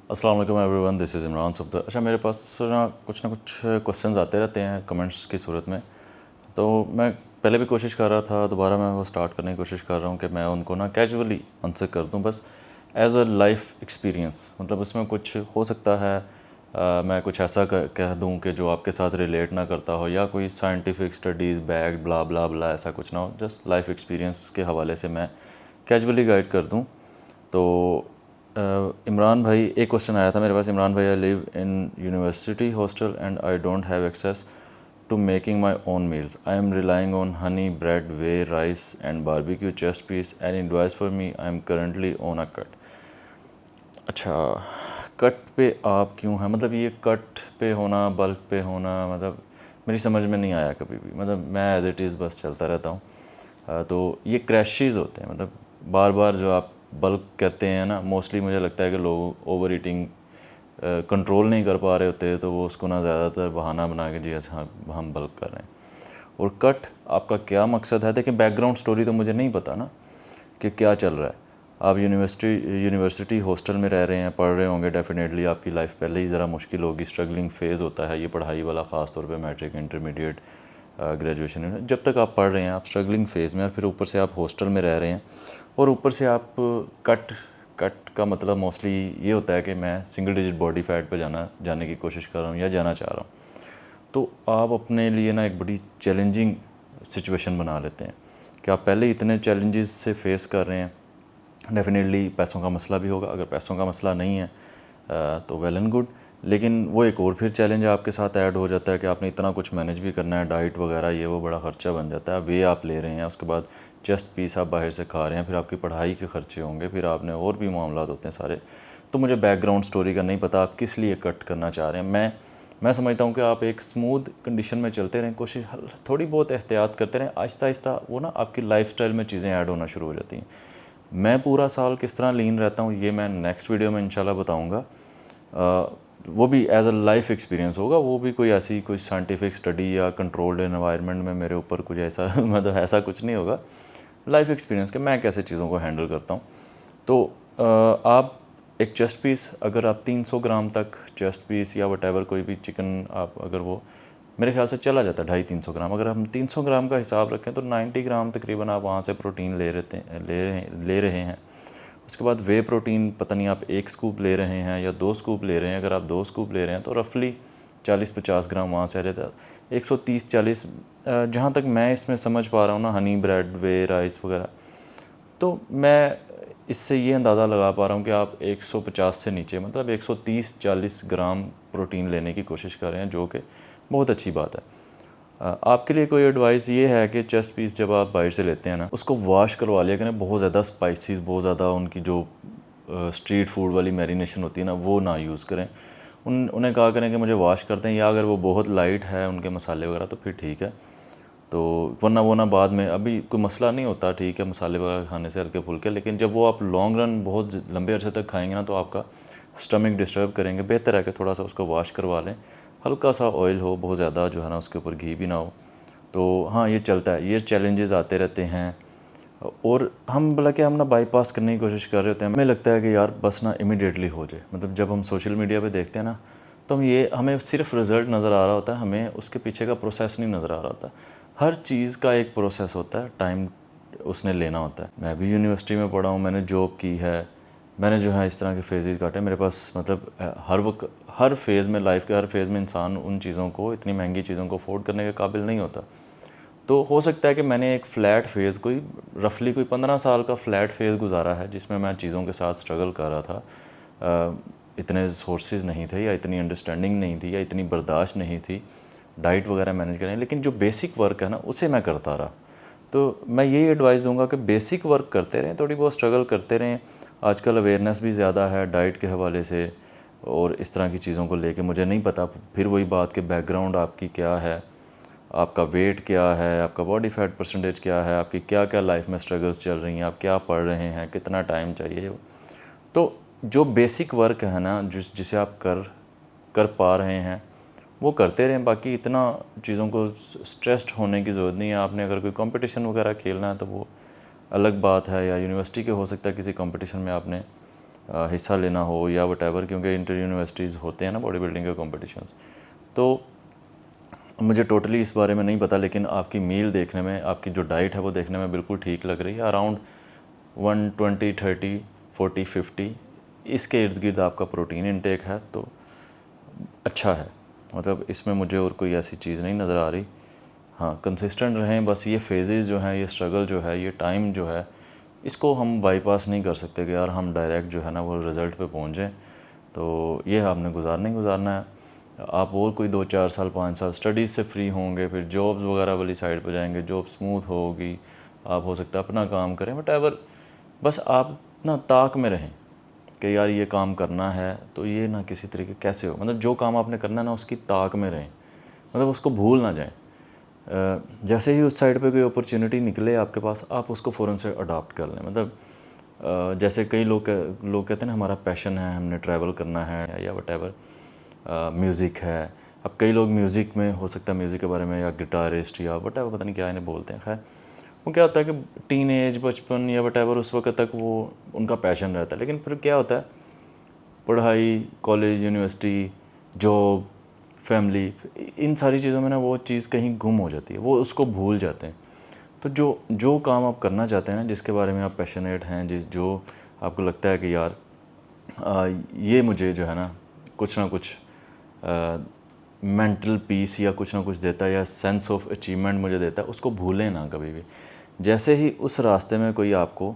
अस्सलाम वालेकुम everyone, this is Imran Safdar. अच्छा, मेरे पास ना कुछ क्वेश्चंस आते रहते हैं कमेंट्स की सूरत में। तो मैं पहले भी कोशिश कर रहा था, दोबारा मैं वो स्टार्ट करने की कोशिश कर रहा हूँ कि मैं उनको ना कैजुअली आंसर कर दूँ, बस एज़ अ लाइफ एक्सपीरियंस। मतलब उसमें कुछ हो सकता है मैं कुछ ऐसा कह दूँ कि जो आपके साथ रिलेट ना करता हो, या कोई साइंटिफिक स्टडीज़ बैग ब्ला ब्ला ब्ला ऐसा कुछ ना हो, जस्ट लाइफ एक्सपीरियंस के हवाले से मैं कैजुअली गाइड कर दूँ। तो इमरान भाई, एक क्वेश्चन आया था मेरे पास। इमरान भाई, I live in university hostel and I don't have access to making my own meals. I am relying on honey bread whey rice and barbecue chest piece. Any advice for me? I am currently on a cut. अच्छा, cut पे आप क्यों हैं? मतलब ये cut पे होना, bulk पे होना, मतलब मेरी समझ में नहीं आया कभी भी। मतलब मैं एज़ इट इज़ बस चलता रहता हूँ। तो ये क्रैशेज़ होते हैं, मतलब बार बार जो आप बल्क कहते हैं ना, मोस्टली मुझे लगता है कि लोग ओवर ईटिंग कंट्रोल नहीं कर पा रहे होते, तो वो उसको ना ज़्यादातर बहाना बना के जी अच्छा हम बल्क कर रहे हैं। और कट आपका क्या मकसद है? देखिए, बैकग्राउंड स्टोरी तो मुझे नहीं पता ना कि क्या चल रहा है। आप यूनिवर्सिटी हॉस्टल में रह रहे हैं, पढ़ रहे होंगे, डेफिनेटली आपकी लाइफ पहले ही ज़रा मुश्किल होगी, स्ट्रगलिंग फ़ेज़ होता है ये पढ़ाई वाला, ख़ास तौर पे मैट्रिक, इंटरमीडिएट, ग्रेजुएशन में। जब तक आप पढ़ रहे हैं आप स्ट्रगलिंग फ़ेज़ में, और फिर ऊपर से आप हॉस्टल में रह रहे हैं, और ऊपर से आप कट कट का मतलब मोस्टली ये होता है कि मैं सिंगल डिजिट बॉडी फैट पे जाने की कोशिश कर रहा हूँ या जाना चाह रहा हूँ। तो आप अपने लिए ना एक बड़ी चैलेंजिंग सिचुएशन बना लेते हैं कि आप पहले इतने चैलेंजेस से फेस कर रहे हैं। डेफिनेटली पैसों का मसला भी होगा। अगर पैसों का मसला नहीं है तो वेल एंड गुड, लेकिन वो एक और फिर चैलेंज आपके साथ ऐड हो जाता है कि आपने इतना कुछ मैनेज भी करना है, डाइट वगैरह, ये वो बड़ा ख़र्चा बन जाता है। वे आप ले रहे हैं, उसके बाद चेस्ट पीस आप बाहर से खा रहे हैं, फिर आपकी पढ़ाई के ख़र्चे होंगे, फिर आपने और भी मामला होते हैं सारे। तो मुझे बैकग्राउंड स्टोरी का नहीं पता आप किस लिए कट करना चाह रहे हैं। मैं समझता हूँ कि आप एक स्मूथ कंडीशन में चलते रहें, कोशिश थोड़ी बहुत एहतियात करते रहें, आहिस्ता आहिस्ता वो ना आपकी लाइफस्टाइल में चीज़ें ऐड होना शुरू हो जाती हैं। मैं पूरा साल किस तरह लीन रहता हूँ ये मैं नेक्स्ट वीडियो में इंशाल्लाह बताऊँगा। वो भी एज अ लाइफ एक्सपीरियंस होगा, वो भी कोई ऐसी कोई साइंटिफिक स्टडी या कंट्रोल्ड एनवायरनमेंट में मेरे ऊपर कुछ ऐसा मतलब ऐसा कुछ नहीं होगा। लाइफ एक्सपीरियंस के मैं कैसे चीज़ों को हैंडल करता हूँ। तो आप एक चेस्ट पीस, अगर आप 300 ग्राम तक चेस्ट पीस या वटेवर कोई भी चिकन, आप अगर वो मेरे ख्याल से चला जाता है 250-300 ग्राम। अगर हम 300 ग्राम का हिसाब रखें तो 90 ग्राम तकरीबन आप वहाँ से प्रोटीन ले रहे हैं। उसके बाद वे प्रोटीन, पता नहीं आप 1 स्कूप ले रहे हैं या 2 स्कूप ले रहे हैं। अगर आप 2 स्कूप ले रहे हैं तो रफली 40-50 ग्राम वहाँ से आ जाता है। 130-40 जहाँ तक मैं इसमें समझ पा रहा हूँ ना, हनी ब्रेड वे राइस वगैरह, तो मैं इससे ये अंदाज़ा लगा पा रहा हूँ कि आप 150 से नीचे, मतलब 130-40 ग्राम प्रोटीन लेने की कोशिश कर रहे हैं, जो कि बहुत अच्छी बात है। आपके लिए कोई एडवाइस ये है कि चेस्ट पीस जब आप बाहर से लेते हैं ना, उसको वॉश करवा लिया करें। बहुत ज़्यादा स्पाइसेस, बहुत ज़्यादा उनकी जो स्ट्रीट फूड वाली मैरिनेशन होती है ना, वो ना यूज़ करें। उन्हें कहा करें कि मुझे वॉश कर दें, या अगर वो बहुत लाइट है उनके मसाले वगैरह तो फिर ठीक है। तो वरना वो ना बाद में, अभी कोई मसला नहीं होता, ठीक है मसाले वगैरह खाने से हल्के फुल्के, लेकिन जब वो आप लॉन्ग रन बहुत लंबे अरसे तक खाएंगे ना तो आपका स्टमक डिस्टर्ब करेंगे। बेहतर है कि थोड़ा सा उसको वॉश करवा लें, हल्का सा ऑयल हो, बहुत ज़्यादा जो है ना उसके ऊपर घी भी ना हो। तो हाँ, ये चलता है, ये चैलेंजेस आते रहते हैं। और हम भला कि हम ना बाईपास करने की कोशिश कर रहे होते हैं। हमें लगता है कि यार बस ना इमीडिएटली हो जाए। मतलब जब हम सोशल मीडिया पे देखते हैं ना, तो हमें सिर्फ रिज़ल्ट नज़र आ रहा होता है, हमें उसके पीछे का प्रोसेस नहीं नज़र आ रहा होता। हर चीज़ का एक प्रोसेस होता है, टाइम उसने लेना होता है। मैं भी यूनिवर्सिटी में पढ़ा हूँ, मैंने जॉब की है, मैंने जो है इस तरह के फेजेज़ काटे मेरे पास। मतलब हर फेज़ में, लाइफ के हर फेज़ में इंसान उन चीज़ों को, इतनी महंगी चीज़ों को अफोर्ड करने के काबिल नहीं होता। तो हो सकता है कि मैंने एक फ़्लैट फ़ेज़, कोई रफली कोई 15 साल का फ़्लैट फ़ेज़ गुजारा है, जिसमें मैं चीज़ों के साथ स्ट्रगल कर रहा था। इतने सोर्सेज नहीं थे, या इतनी अंडरस्टैंडिंग नहीं थी, या इतनी बर्दाश्त नहीं थी डाइट वगैरह मैनेज करने, लेकिन जो बेसिक वर्क है ना उसे मैं करता रहा। तो मैं यही एडवाइस दूंगा कि बेसिक वर्क करते रहें, थोड़ी बहुत स्ट्रगल करते रहें। आजकल अवेयरनेस भी ज़्यादा है डाइट के हवाले से, और इस तरह की चीज़ों को लेके मुझे नहीं पता, फिर वही बात कि बैकग्राउंड आपकी क्या है, आपका वेट क्या है, आपका बॉडी फैट परसेंटेज क्या है, आपकी क्या क्या लाइफ में स्ट्रगल्स चल रही हैं, आप क्या पढ़ रहे हैं, कितना टाइम चाहिए। तो जो बेसिक वर्क है ना, जिसे आप कर कर पा रहे हैं वो करते रहें। बाकी इतना चीज़ों को स्ट्रेस्ड होने की ज़रूरत नहीं है। आपने अगर कोई कंपटीशन वगैरह खेलना है तो वो अलग बात है, या यूनिवर्सिटी के हो सकता है किसी कंपटीशन में आपने हिस्सा लेना हो या वटेवर, क्योंकि इंटर यूनिवर्सिटीज़ होते हैं ना बॉडी बिल्डिंग के कॉम्पिटिशन्स। तो मुझे टोटली इस बारे में नहीं पता, लेकिन आपकी मील देखने में, आपकी जो डाइट है वो देखने में बिल्कुल ठीक लग रही है। अराउंड 120, 30, 40, 50 इसके इर्द गिर्द आपका प्रोटीन इनटेक है, तो अच्छा है। मतलब इसमें मुझे और कोई ऐसी चीज़ नहीं नज़र आ रही। हाँ, कंसिस्टेंट रहें बस। ये फेजेस जो हैं, ये स्ट्रगल जो है, ये टाइम जो है, इसको हम बाईपास नहीं कर सकते कि यार हम डायरेक्ट जो है ना वो रिज़ल्ट पे पहुँच जाएँ। तो ये आपने गुजारना ही गुजारना है। आप और कोई 2-4 साल 5 साल स्टडीज़ से फ्री होंगे, फिर जॉब्स वगैरह वाली साइड पे जाएंगे, जॉब स्मूथ होगी, आप हो सकता है अपना काम करें, वटेवर। बस आप ना ताक में रहें कि यार ये काम करना है, तो ये ना किसी तरीके कैसे हो, मतलब जो काम आपने करना है ना उसकी ताक में रहें, मतलब उसको भूल ना जाएं। जैसे ही उस साइड पे कोई अपॉर्चुनिटी निकले आपके पास, आप उसको फ़ौरन से अडॉप्ट कर लें। मतलब जैसे कई लोग कहते हैं ना हमारा पैशन है, हमने ट्रैवल करना है या वटेवर, म्यूज़िक है। अब कई लोग म्यूज़िक में हो सकता है म्यूज़िक के बारे में, या गिटारिस्ट या वटेवर, पता नहीं क्या इन्हें बोलते हैं। खैर वो क्या होता है कि टीन एज, बचपन या वटेवर, उस वक्त तक वो उनका पैशन रहता है, लेकिन फिर क्या होता है, पढ़ाई, कॉलेज, यूनिवर्सिटी, जॉब, फैमिली, इन सारी चीज़ों में ना वो चीज़ कहीं गुम हो जाती है, वो उसको भूल जाते हैं। तो जो जो काम आप करना चाहते हैं ना, जिसके बारे में आप पैशनेट हैं, जो आपको लगता है कि यार ये मुझे जो है ना कुछ मेंटल पीस या कुछ ना कुछ देता है, या सेंस ऑफ अचीवमेंट मुझे देता है, उसको भूलें ना कभी भी। जैसे ही उस रास्ते में कोई आपको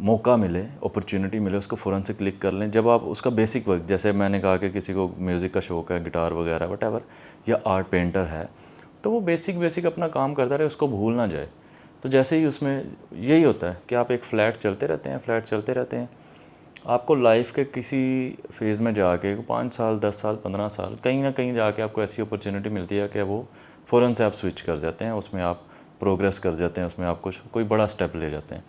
मौका मिले, अपॉर्चुनिटी मिले, उसको फ़ौरन से क्लिक कर लें। जब आप उसका बेसिक वर्क, जैसे मैंने कहा कि किसी को म्यूज़िक का शौक़ है, गिटार वगैरह वटेवर, या आर्ट पेंटर है, तो वो बेसिक अपना काम करता रहे, उसको भूल ना जाए। तो जैसे ही उसमें यही होता है कि आप एक फ्लैट चलते रहते हैं, आपको लाइफ के किसी फेज़ में जाके 5 साल, 10 साल, 15 साल, कहीं ना कहीं जाके आपको ऐसी अपॉर्चुनिटी मिलती है कि वो फ़ौरन से आप स्विच कर जाते हैं, उसमें आप प्रोग्रेस कर जाते हैं, उसमें आप कोई बड़ा स्टेप ले जाते हैं।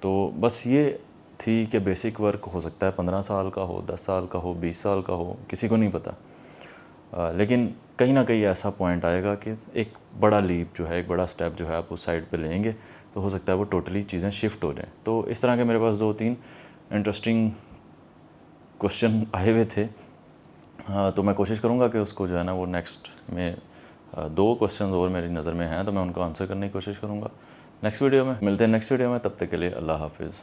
तो बस ये थी कि बेसिक वर्क हो सकता है 15 साल का हो, 10 साल का हो, 20 साल का हो, किसी को नहीं पता। लेकिन कहीं ना कहीं ऐसा पॉइंट आएगा कि एक बड़ा लीप जो है, एक बड़ा स्टेप जो है आप उस साइड पे लेंगे, तो हो सकता है वो टोटली चीज़ें शिफ्ट हो जाएं। तो इस तरह के मेरे पास 2-3 इंटरेस्टिंग क्वेश्चन आए हुए थे। तो मैं कोशिश करूँगा कि उसको जो है ना वो नेक्स्ट में 2 क्वेश्चंस और मेरी नज़र में हैं, तो मैं उनको आंसर करने की कोशिश करूँगा नेक्स्ट वीडियो में। मिलते हैं नेक्स्ट वीडियो में, तब तक के लिए अल्लाह हाफ़िज़।